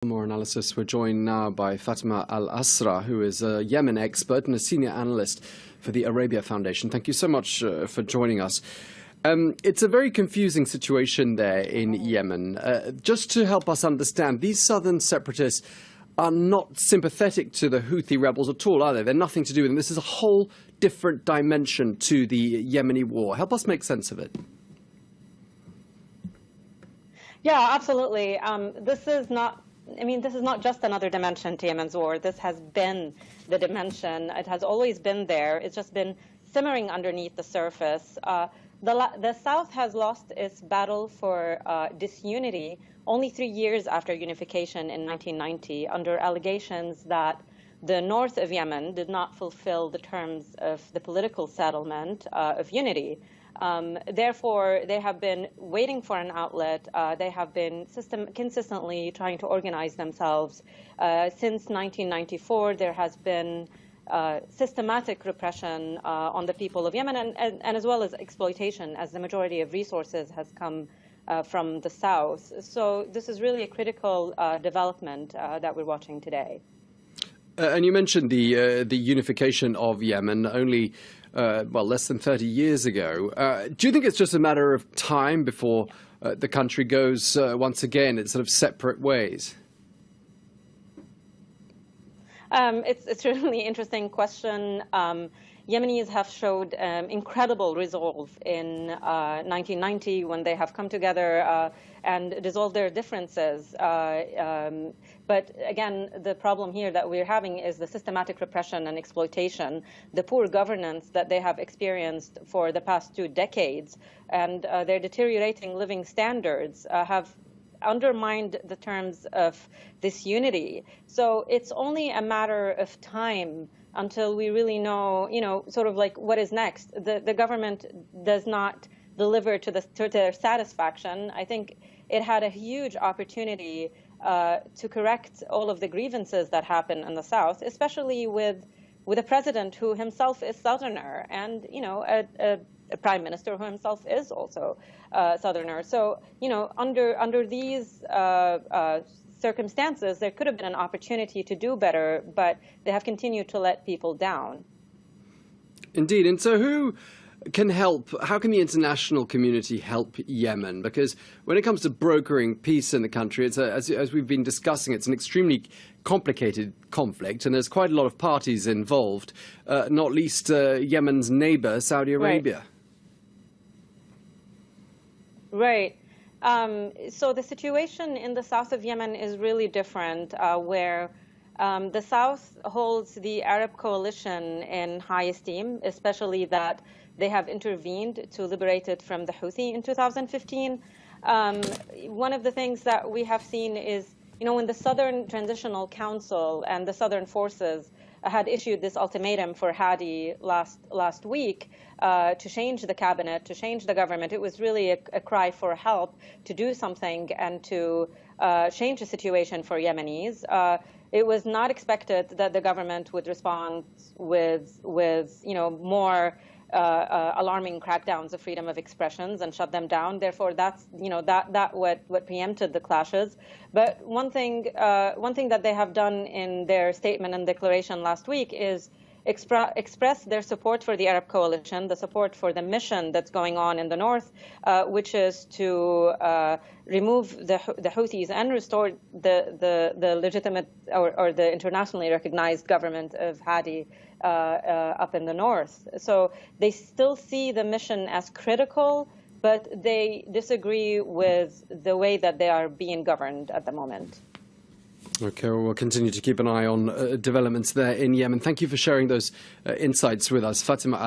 For more analysis, we're joined now by Fatimaa al-Asrar, who is a Yemen expert and a senior analyst for the Arabia Foundation. Thank you so much for joining us. It's a very confusing situation there in Yemen. Just to help us understand, these southern separatists are not sympathetic to the Houthi rebels at all, are they? They're nothing to do with them. This is a whole different dimension to the Yemeni war. Help us make sense of it. Yeah, absolutely. This is not just another dimension to Yemen's war. This has been the dimension. It has always been there. It's just been simmering underneath the surface. The South has lost its battle for disunity only 3 years after unification in 1990, under allegations that the north of Yemen did not fulfill the terms of the political settlement of unity. Therefore, they have been waiting for an outlet. They have been consistently trying to organize themselves. Since 1994, there has been systematic repression on the people of Yemen and as well as exploitation, as the majority of resources has come from the south. So this is really a critical development that we're watching today. And you mentioned the unification of Yemen only less than 30 years ago. Do you think it's just a matter of time before the country goes once again in sort of separate ways? It's a really interesting question. Yemenis have showed incredible resolve in 1990 when they have come together and dissolved their differences. But again, the problem here that we're having is the systematic repression and exploitation, the poor governance that they have experienced for the past 2 decades, and their deteriorating living standards have undermined the terms of this unity. So it's only a matter of time until we really know, sort of like what is next. The government does not deliver to their satisfaction. I think it had a huge opportunity to correct all of the grievances that happen in the South, especially with a president who himself is Southerner and, a prime minister who himself is also Southerner. So, under these circumstances, there could have been an opportunity to do better, but they have continued to let people down. Indeed. And so who can help? How can the international community help Yemen? Because when it comes to brokering peace in the country, it's as we've been discussing, it's an extremely complicated conflict, and there's quite a lot of parties involved, not least Yemen's neighbor, Saudi Arabia. Right. So the situation in the south of Yemen is really different, where the South holds the Arab coalition in high esteem, especially that they have intervened to liberate it from the Houthi in 2015. One of the things that we have seen is, when the Southern Transitional Council and the Southern forces had issued this ultimatum for Hadi last week to change the cabinet, to change the government, it was really a cry for help to do something and to change the situation for Yemenis. It was not expected that the government would respond with more alarming crackdowns of freedom of expressions and shut them down. Therefore, that's what preempted the clashes. But one thing that they have done in their statement and declaration last week is express their support for the Arab coalition, the support for the mission that's going on in the north, which is to remove the Houthis and restore the legitimate or the internationally recognized government of Hadi up in the north. So they still see the mission as critical, but they disagree with the way that they are being governed at the moment. Okay, well, we'll continue to keep an eye on developments there in Yemen. Thank you for sharing those insights with us, Fatimaa